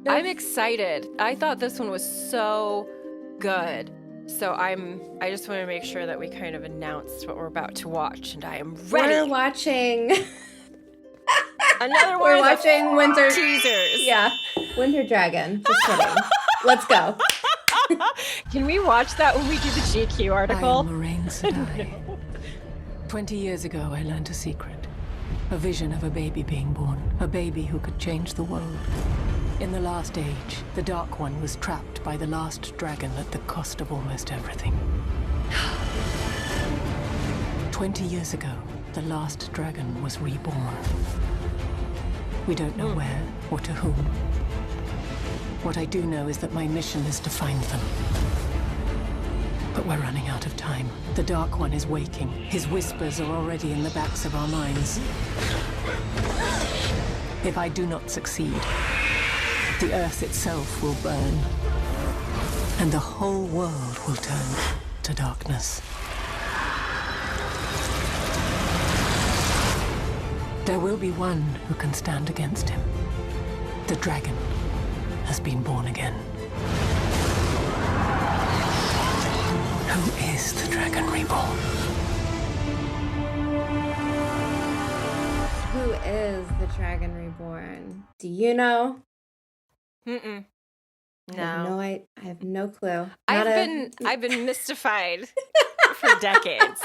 I'm excited. I thought this one was so good. So I just want to make sure that we kind of announced what we're about to watch, and I am ready. We're watching another one. We're watching Winter teasers. Yeah, Winter Dragon. Just kidding. Let's go. Can we watch that when we do the GQ article? I am Moiraine. No. 20 years ago, I learned a secret. A vision of a baby being born. A baby who could change the world. In the last age, the Dark One was trapped by the last dragon at the cost of almost everything. 20 years ago, the last dragon was reborn. We don't know where or to whom. What I do know is that my mission is to find them. But we're running out of time. The Dark One is waking. His whispers are already in the backs of our minds. If I do not succeed, the Earth itself will burn. And the whole world will turn to darkness. There will be one who can stand against him. The dragon has been born again. Who is the Dragon Reborn? Who is the Dragon Reborn? Do you know? No. I have no clue. I've been mystified for decades.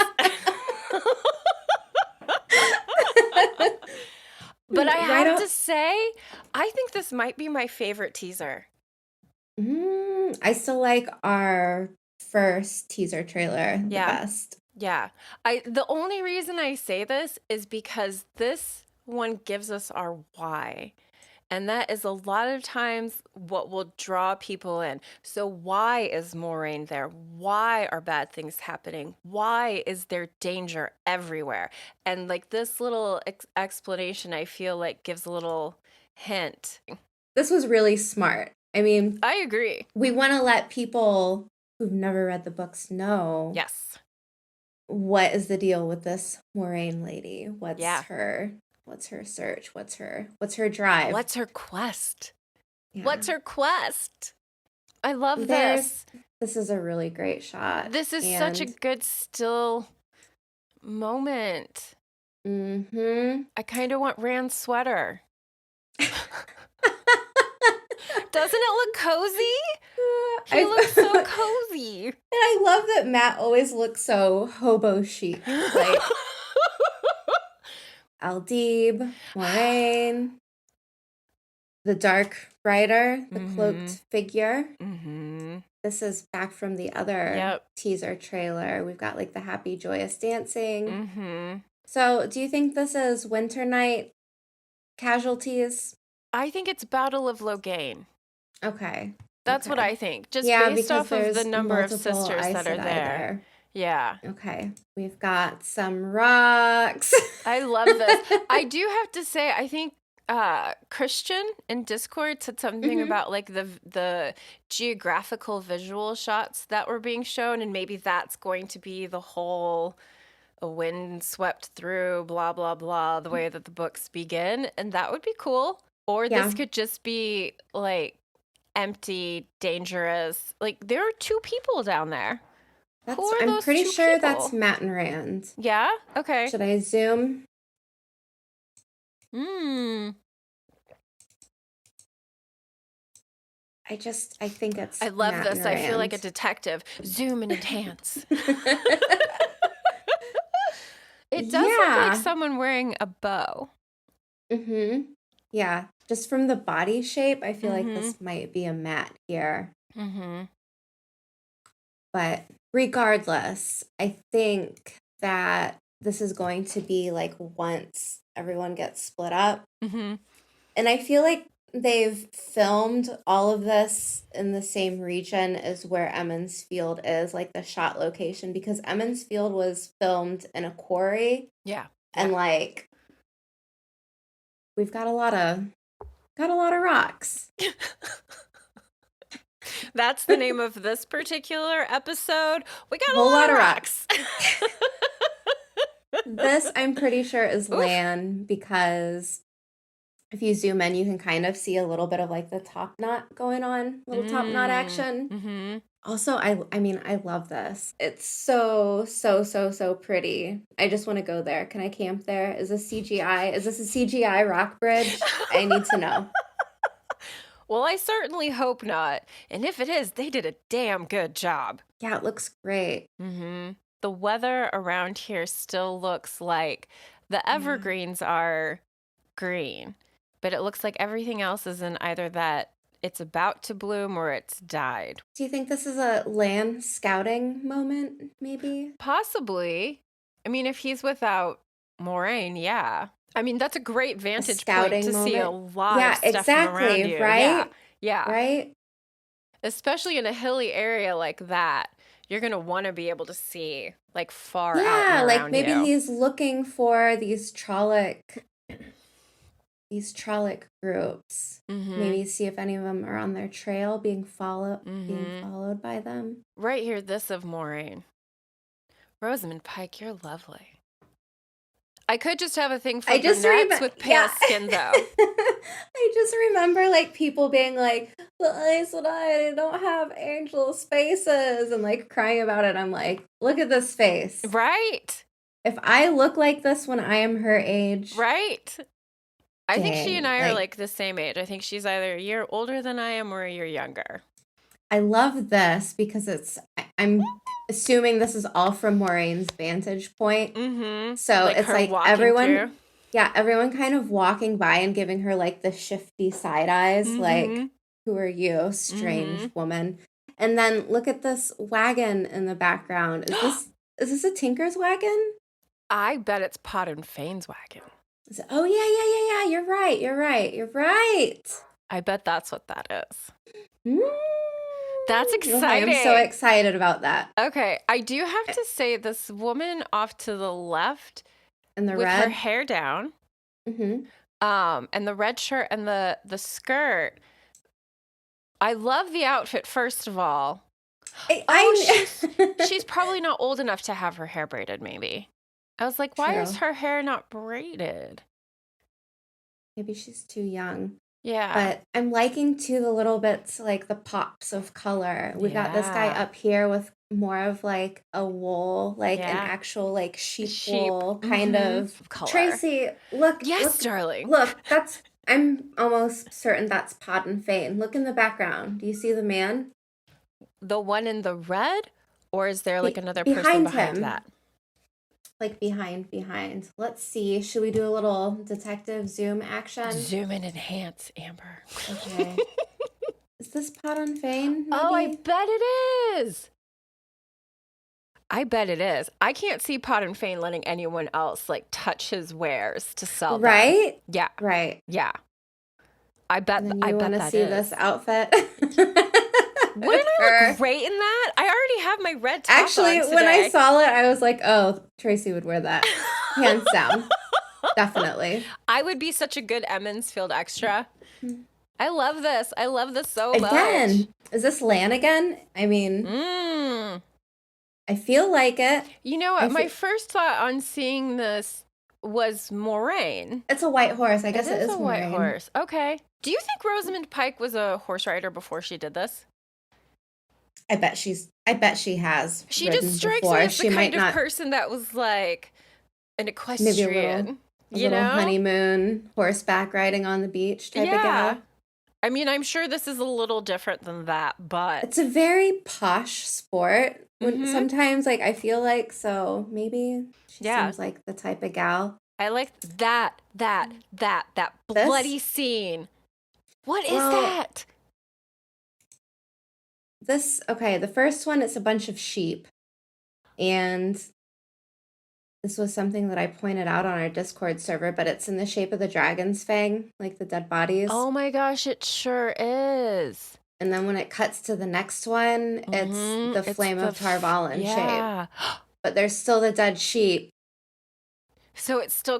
But I have to say, I think this might be my favorite teaser. I still like our first teaser trailer the best. Yeah. The only reason I say this is because this one gives us our why. And that is a lot of times what will draw people in. So why is Moiraine there? Why are bad things happening? Why is there danger everywhere? And like this little explanation, I feel like gives a little hint. This was really smart. I mean, I agree. We want to let people who've never read the books know. Yes. What is the deal with this Moiraine lady? What's her search? What's her drive? What's her quest? Yeah. What's her quest? I love this. This is a really great shot. This is such a good still moment. Mm-hmm. I kind of want Rand's sweater. Doesn't it look cozy? He looks so cozy. And I love that Matt always looks so hobo chic. Like Aldib, Moiraine, the dark rider, the cloaked figure. Mm-hmm. This is back from the other teaser trailer. We've got like the happy, joyous dancing. Mm-hmm. So do you think this is Winter Night casualties? I think it's Battle of Loghain. Okay. That's what I think. Just based off of the number of sisters that are there. there. Yeah. Okay. We've got some rocks. I love this. I do have to say, I think Christian in Discord said something about like the geographical visual shots that were being shown, and maybe that's going to be the whole a wind swept through, blah, blah, blah, the way that the books begin. And that would be cool. Or this could just be like empty, dangerous. Like there are two people down there. I'm pretty sure that's Matt and Rand. Yeah? Okay. Should I zoom? I think it's I love Matt this. and I feel Rand. like a detective. Zoom and enhance. It does look like someone wearing a bow. Mm-hmm. Yeah. Just from the body shape, I feel like this might be a Matt here. Mm-hmm. But regardless, I think that this is going to be like once everyone gets split up. Mm-hmm. And I feel like they've filmed all of this in the same region as where Emmons Field is, like the shot location, because Emmons Field was filmed in a quarry. Yeah. And like we've got a lot of rocks. That's the name of this particular episode. We got a whole lot of rocks. This, I'm pretty sure, is land because If you zoom in, you can kind of see a little bit of like the top knot going on, little top knot action. Mm-hmm. Also, I mean, I love this. It's so, so, so, so pretty. I just want to go there. Can I camp there? Is this CGI? Is this a CGI rock bridge? I need to know. Well, I certainly hope not. And if it is, they did a damn good job. Yeah, it looks great. Mm-hmm. The weather around here still looks like the evergreens are green, but it looks like everything else is in either that it's about to bloom or it's died. Do you think this is a land scouting moment, maybe? Possibly. I mean, if he's without Moiraine, yeah. I mean, that's a great vantage point to see a lot of stuff from around you. Right? Yeah. Right? Especially in a hilly area like that, you're going to want to be able to see like far out and Yeah, around like maybe you. he's looking for these Trolloc groups. Mhm. Maybe see if any of them are on their trail being followed by them. Right here, this of Moiraine. Rosamund Pike, you're lovely. I could just have a thing for brunettes with pale skin, though. I just remember like people being like, the Aes Sedai don't have angel faces and like crying about it. I'm like, look at this face. Right? If I look like this when I am her age. Right? I think she Dang, and I are like the same age. I think she's either a year older than I am or a year younger. I love this because I'm assuming this is all from Moraine's vantage point. Mm-hmm. So it's like everyone, through. everyone kind of walking by and giving her like the shifty side eyes, like, who are you, strange woman? And then look at this wagon in the background. Is this a Tinker's wagon? I bet it's Pot and Fane's wagon. Oh yeah. You're right. I bet that's what that is. Mm. That's exciting. I'm so excited about that. Okay, I do have to say this woman off to the left and the with red her hair down, and the red shirt and the skirt. I love the outfit. First of all, she's probably not old enough to have her hair braided. Maybe I was like, why is her hair not braided? Maybe she's too young. Yeah. But I'm liking too the little bits, like the pops of color. We've got this guy up here with more of like a wool, like an actual like sheep wool kind of color. Tracy, look. Yes, darling. Look, I'm almost certain that's Pod and Fane. Look in the background. Do you see the man? The one in the red? Or is there like another person behind that? Like behind. Let's see. Should we do a little detective zoom action? Zoom and enhance, Amber. Okay. Is this Pod and Fane? Maybe? Oh, I bet it is. I can't see Pod and Fane letting anyone else like touch his wares to sell them. Right? Yeah. Right. Yeah. I bet that is. You want to see this outfit? Wouldn't I look great in that? I already have my red top Actually, on today. when I saw it, I was like, oh, Tracy would wear that. Hands down. Definitely. I would be such a good Emmons Field extra. I love this. So much. Again, is this Lan again? I mean, I feel like it. You know what? My first thought on seeing this was Moiraine. It's a white horse. I guess it is a white horse. Okay. Do you think Rosamund Pike was a horse rider before she did this? I bet she has. She just strikes me as the kind of person that was like an equestrian. Maybe a little honeymoon, horseback riding on the beach type of gal. I mean, I'm sure this is a little different than that, but it's a very posh sport. Sometimes, like, I feel like, so maybe she seems like the type of gal. I like that bloody scene. What is that? The first one, it's a bunch of sheep. And this was something that I pointed out on our Discord server, but it's in the shape of the dragon's fang, like the dead bodies. Oh my gosh, it sure is. And then when it cuts to the next one, it's the Flame of Tarvalin shape. But there's still the dead sheep. So it's still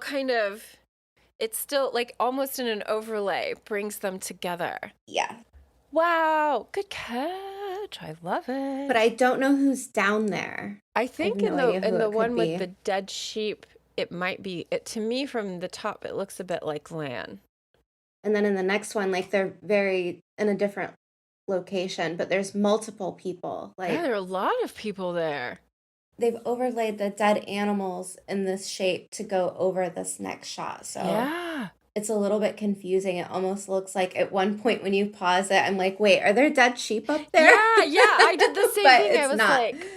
like almost in an overlay, brings them together. Yeah. Wow, good catch. I love it. But I don't know who's down there. I think in the one with the dead sheep, it might be, to me from the top, it looks a bit like Lan. And then in the next one, like they're very in a different location, but there's multiple people. Like Yeah, there are a lot of people there. they've overlaid the dead animals in this shape to go over this next shot. So Yeah. it's a little bit confusing. It almost looks like at one point when you pause it, I'm like, wait, are there dead sheep up there? Yeah, I did the same But thing. I it's was not. like,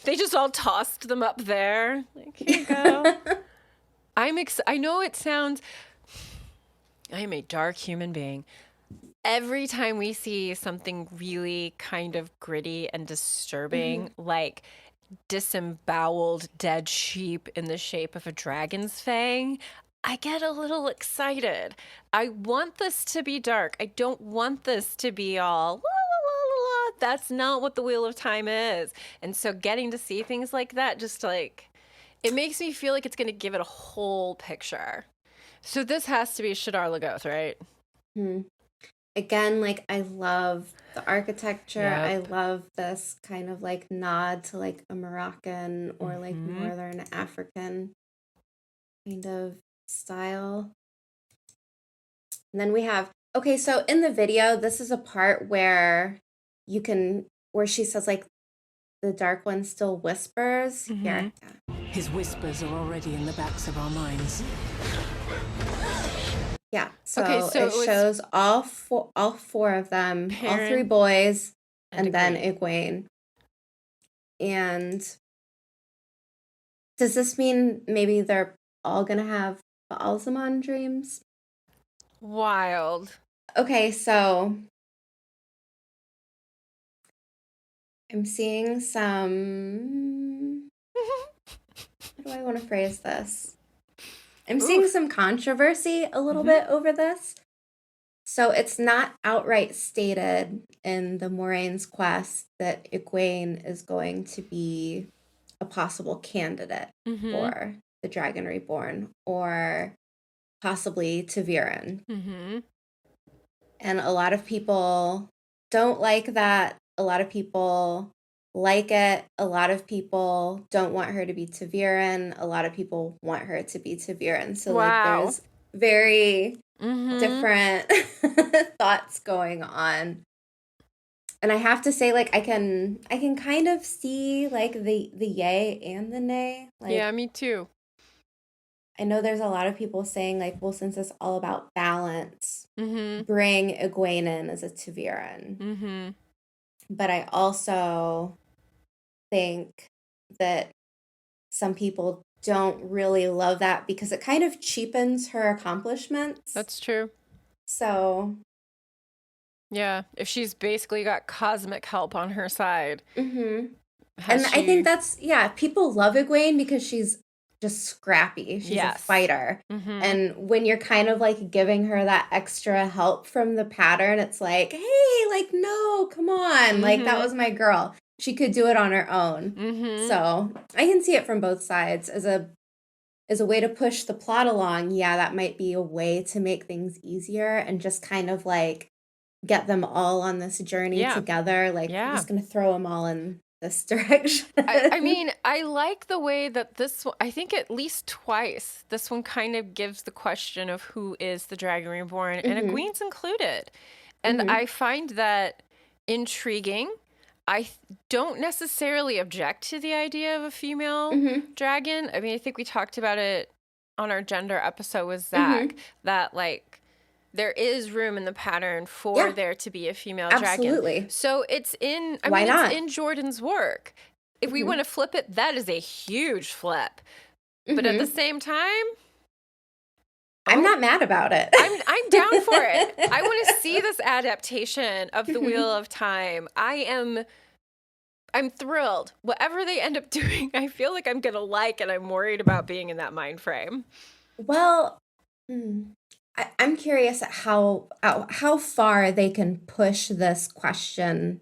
they just all tossed them up there. Like, here you go. I know it sounds, I am a dark human being. Every time we see something really kind of gritty and disturbing, like disemboweled dead sheep in the shape of a dragon's fang, I get a little excited. I want this to be dark. I don't want this to be all la la la la la. That's not what the Wheel of Time is. And so getting to see things like that, just like, it makes me feel like it's going to give it a whole picture. So this has to be Shadar Logoth, right? Again, like I love the architecture. Yep. I love this kind of like nod to like a Moroccan or like Northern African kind of style. And then we have, okay, so in the video, this is a part where where she says like the Dark One still whispers. Here. Yeah. His whispers are already in the backs of our minds. Yeah, so, Okay, so it shows all four of them, all three boys, and then Egwene. And does this mean maybe they're all gonna have Alzamon dreams? Wild. Okay, so I'm seeing some. How do I want to phrase this? I'm seeing some controversy a little bit over this. So it's not outright stated in the Moraine's quest that Egwene is going to be a possible candidate for the Dragon Reborn or possibly Ta'Viren. And a lot of people don't like that. A lot of people like it. A lot of people don't want her to be Ta'Viren. A lot of people want her to be Ta'Viren. So like there's very different thoughts going on. And I have to say, like, I can kind of see like the yay and the nay. Like, yeah, me too. I know there's a lot of people saying like, well, since it's all about balance, bring Egwene in as a Ta'Viren. But I also think that some people don't really love that because it kind of cheapens her accomplishments. That's true. So, yeah, if she's basically got cosmic help on her side. And I think that's, people love Egwene because she's just scrappy. She's a fighter. And when you're kind of like giving her that extra help from the pattern, it's like, hey, like, no, come on. Like, that was my girl. She could do it on her own. So I can see it from both sides as a way to push the plot along. Yeah, that might be a way to make things easier and just kind of like get them all on this journey together. Like, I'm just going to throw them all in this direction. I mean, I like the way that this one, I think at least twice, this one kind of gives the question of who is the Dragon Reborn, and Egwene's included. And I find that intriguing. I don't necessarily object to the idea of a female dragon. I mean, I think we talked about it on our gender episode with Zach, that like there is room in the pattern for there to be a female dragon. So it's in, it's in Jordan's work. If we want to flip it, that is a huge flip. But at the same time, I'm not mad about it. I'm down for it. I want to see this adaptation of the Wheel of Time. I'm thrilled. Whatever they end up doing, I feel like I'm gonna like, and I'm worried about being in that mind frame. Well, I'm curious at how far they can push this question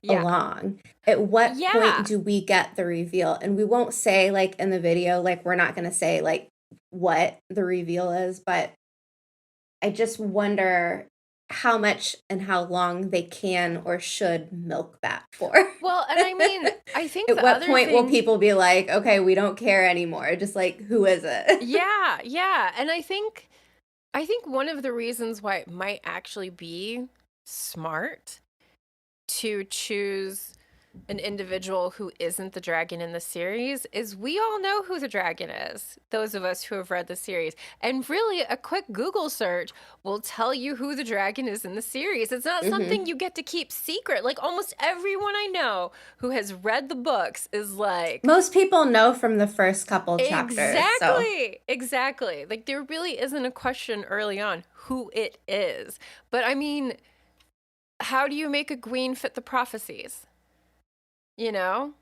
along. At what point do we get the reveal? And we won't say like in the video, like we're not gonna say like what the reveal is, but I just wonder how much and how long they can or should milk that for. Well, and I mean, I think at what point will people be like, okay, we don't care anymore, just like, who is it? Yeah, and I think I think one of the reasons why it might actually be smart to choose an individual who isn't the dragon in the series is we all know who the dragon is, those of us who have read the series. And really, a quick Google search will tell you who the dragon is in the series. It's not something you get to keep secret. Like, almost everyone I know who has read the books is like... Most people know from the first couple chapters. Exactly. Like, there really isn't a question early on who it is. But, I mean, how do you make a queen fit the prophecies? You know?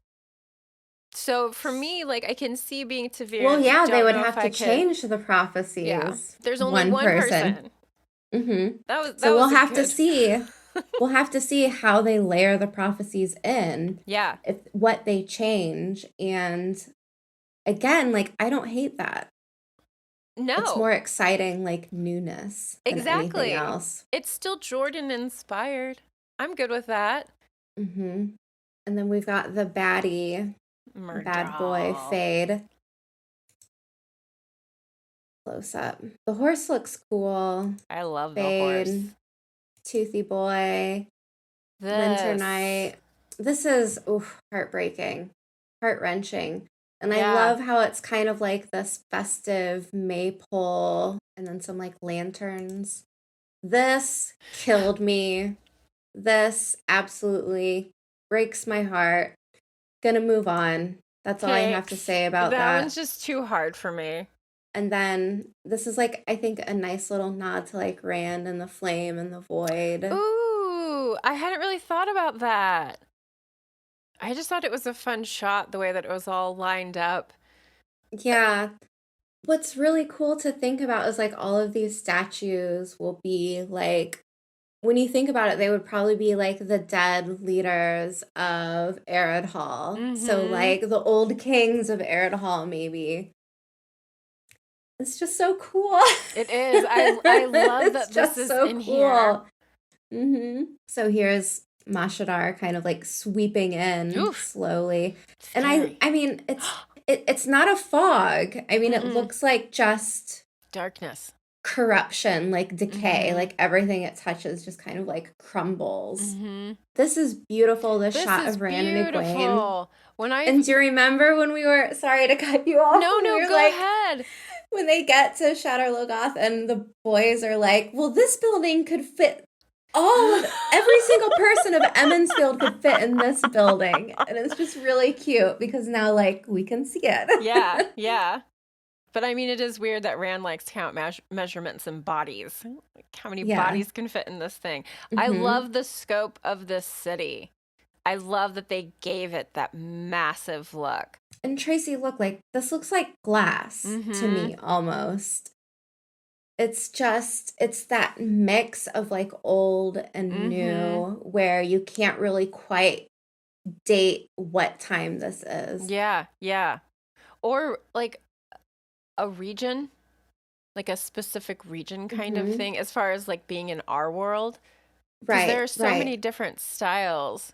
So for me, like, I can see being Tavir. Well, yeah, they would have to change the prophecies. Yeah. There's only one person. So we'll have to see. We'll have to see how they layer the prophecies in. Yeah. What they change. And again, like, I don't hate that. No. It's more exciting, like, newness than anything else. It's still Jordan inspired. I'm good with that. And then we've got the baddie, bad boy, Fade. Close up. The horse looks cool. I love Fade, the horse. Toothy boy, Winter Night. This is heartbreaking, heart-wrenching. And I love how it's kind of like this festive maypole and then some like lanterns. This killed me. This absolutely breaks my heart. Gonna move on. That's all I have to say about that. That one's just too hard for me. And then this is like, I think, a nice little nod to like Rand and the Flame and the Void. Ooh, I hadn't really thought about that. I just thought it was a fun shot, the way that it was all lined up. Yeah. What's really cool to think about is like all of these statues will be like, when you think about it, they would probably be like the dead leaders of Aridhall. So like the old kings of Aridhall, maybe. It's just so cool. It is. I love that this is so in cool. Here. So here's Mashadar kind of like sweeping in slowly. And I mean, it's not a fog. I mean, it looks like just darkness. Corruption, like decay, like everything it touches just kind of like crumbles. This is beautiful. This shot of Rand and Egwene. And do you remember when we were, sorry to cut you off? No, go ahead. When they get to Shadar Logoth and the boys are like, well, this building could fit every single person of Emmonsfield could fit in this building. And it's just really cute because now like we can see it. Yeah. But I mean, it is weird that Rand likes to count measurements and bodies. Like, how many bodies can fit in this thing? I love the scope of this city. I love that they gave it that massive look. And Tracy, look, like this looks like glass to me almost. It's that mix of like old and new where you can't really quite date what time this is. Yeah. Or like a region, like a specific region kind of thing, as far as like being in our world. Right. There are so many different styles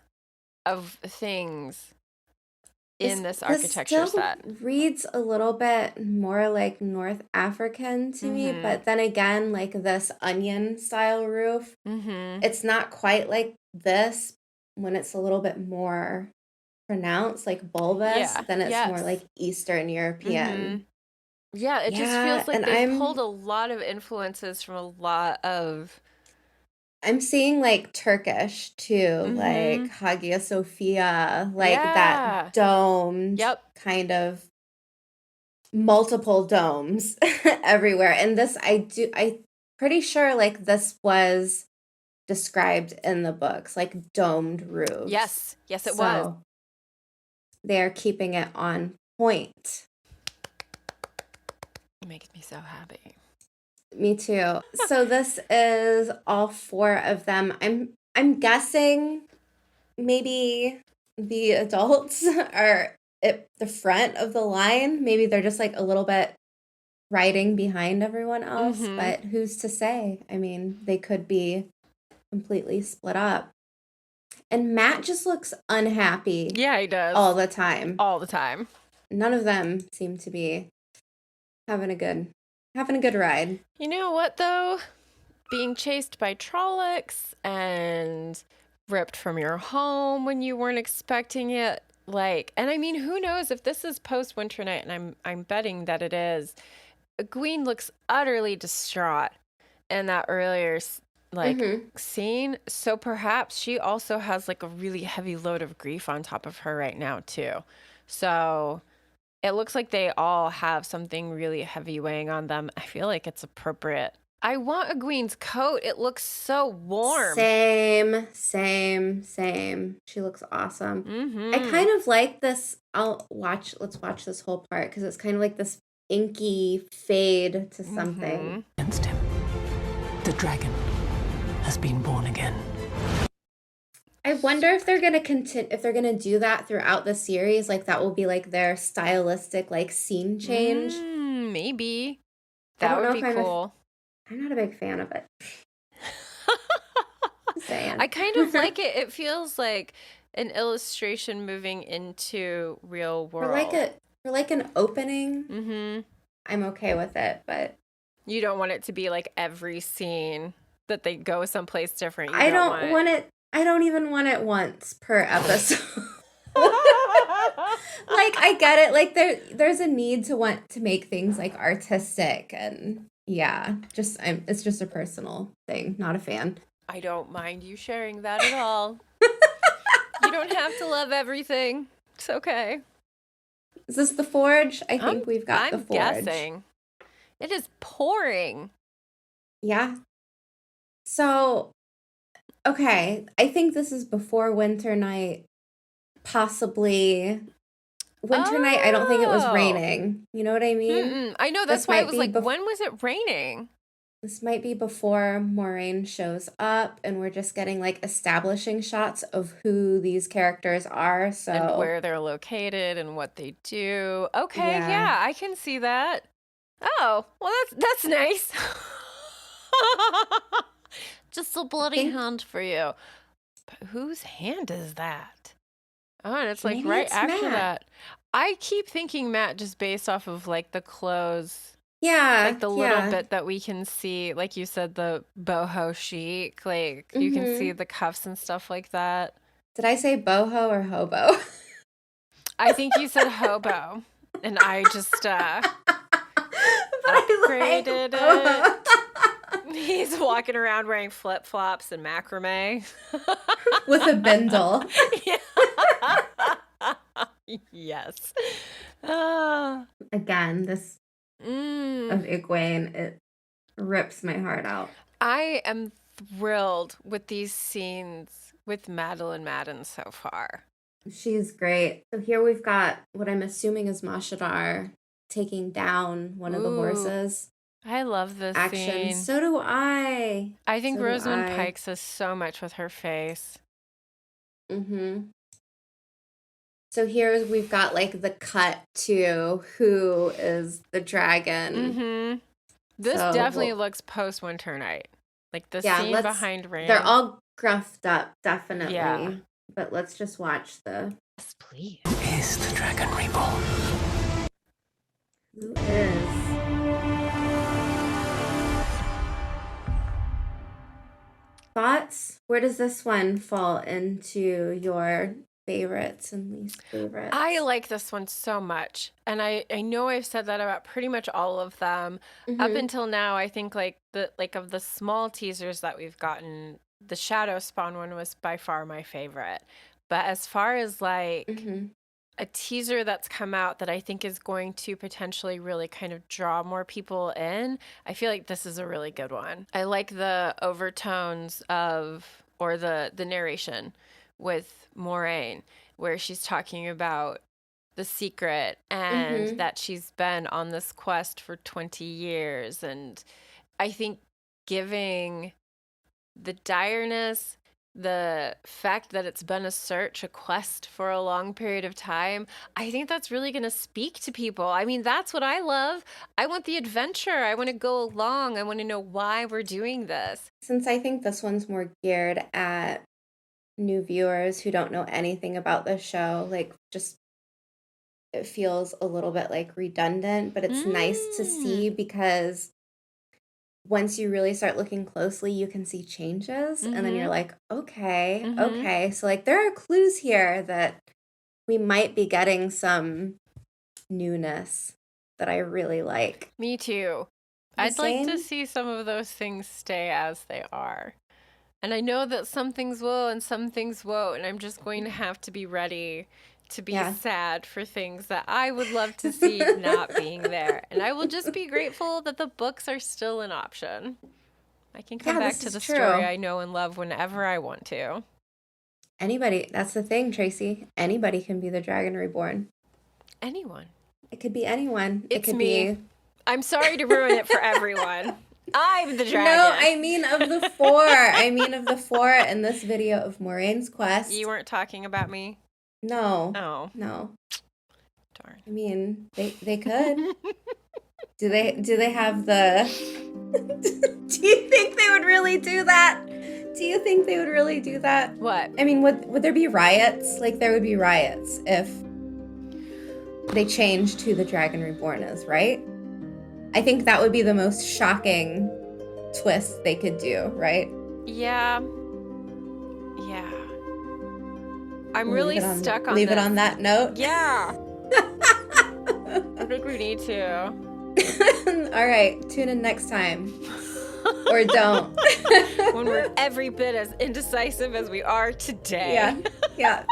of things in this architecture set. Reads a little bit more like North African to me, but then again, like this onion style roof, it's not quite like this when it's a little bit more pronounced, like bulbous, then it's more like Eastern European. Yeah, it just feels like they pulled a lot of influences from a lot of... I'm seeing like Turkish too, like Hagia Sophia, like that domed kind of multiple domes everywhere. And this, I'm pretty sure like this was described in the books, like domed roofs. Yes, it was. They're keeping it on point. It makes me so happy. Me too. So this is all four of them. I'm guessing maybe the adults are at the front of the line. Maybe they're just like a little bit riding behind everyone else, but who's to say? I mean, they could be completely split up. And Matt just looks unhappy. Yeah, he does. All the time. All the time. None of them seem to be having a good Having a good ride. You know what, though? Being chased by Trollocs and ripped from your home when you weren't expecting it. Like, and I mean, who knows if this is post Winter Night, and I'm betting that it is. Egwene looks utterly distraught in that earlier like scene, so perhaps she also has like a really heavy load of grief on top of her right now too. So it looks like they all have something really heavy weighing on them. I feel like it's appropriate. I want Egwene's coat. It looks so warm. Same. She looks awesome. I kind of like this. Let's watch this whole part because it's kind of like this inky fade to something. Against him. The dragon has been born again. I wonder if they're gonna do that throughout the series. Like that will be like their stylistic like scene change. Maybe. That would be cool. I'm not a big fan of it. I kind of like it. It feels like an illustration moving into real world. For like an opening. I'm okay with it, but you don't want it to be like every scene that they go someplace different. I don't want it. I don't even want it once per episode. Like I get it. Like there's a need to want to make things like artistic and yeah, it's just a personal thing. Not a fan. I don't mind you sharing that at all. You don't have to love everything. It's okay. Is this the forge? I think we've got the forge. I'm guessing. It is pouring. Yeah. So, okay. I think this is before Winter Night. Possibly. Winter Night, I don't think it was raining. You know what I mean? I know, that's why I was like, when was it raining? This might be before Moiraine shows up, and we're just getting, like, establishing shots of who these characters are, so... And where they're located and what they do. Okay, yeah, I can see that. Oh, well, that's nice. Just a bloody hand for you. But whose hand is that? Oh, and it's like maybe right after Matt. That. I keep thinking Matt just based off of like the clothes. Yeah. Like the little bit that we can see, like you said, the boho chic. Like you can see the cuffs and stuff like that. Did I say boho or hobo? I think you said hobo. And I just upgraded it. He's walking around wearing flip-flops and macrame. With a bindle. Yeah. Yes. Again, this of Egwene, it rips my heart out. I am thrilled with these scenes with Madeline Madden so far. She's great. So here we've got what I'm assuming is Mashadar taking down one of the horses. I love this scene. So do I. I think Rosamund Pike says so much with her face. So here we've got like the cut to who is the dragon. This definitely looks post Winter Night. Like the scene behind Rain. They're all gruffed up, definitely. Yeah. But let's just watch the... Yes, please. Is the Dragon Reborn? Who is? Thoughts? Where does this one fall into your favorites and least favorites? I like this one so much. And I know I've said that about pretty much all of them. Up until now, I think of the small teasers that we've gotten, the Shadow Spawn one was by far my favorite. But as far as a teaser that's come out that I think is going to potentially really kind of draw more people in, I feel like this is a really good one. I like the overtones or the narration with Moiraine, where she's talking about the secret and that she's been on this quest for 20 years. And I think giving the direness, the fact that it's been a quest for a long period of time, I think that's really going to speak to people. I mean, that's what I love. I want the adventure. I want to go along. I want to know why we're doing this. Since I think this one's more geared at new viewers who don't know anything about the show, like just it feels a little bit like redundant, but it's nice to see because once you really start looking closely, you can see changes, and then you're like, okay. So, like, there are clues here that we might be getting some newness that I really like. Me too. I'd like to see some of those things stay as they are. And I know that some things will and some things won't, and I'm just going to have to be ready to be sad for things that I would love to see not being there. And I will just be grateful that the books are still an option. I can come back to the story I know and love whenever I want to. Anybody, that's the thing, Tracy. Anybody can be the Dragon Reborn. Anyone. It could be anyone. It could me. I'm sorry to ruin it for everyone. I'm the dragon. No, I mean of the four. I mean of the four in this video of Moraine's quest. You weren't talking about me? No. Oh. No. Darn. I mean, they could. Do they have the Do you think they would really do that? Do you think they would really do that? What? I mean, would there be riots? Like, there would be riots if they changed who the Dragon Reborn is, right? I think that would be the most shocking twist they could do, right? Yeah. Yeah. I'm really stuck on Leave it on that note? Yeah. I think we need to. All right. Tune in next time. Or don't. When we're every bit as indecisive as we are today. Yeah.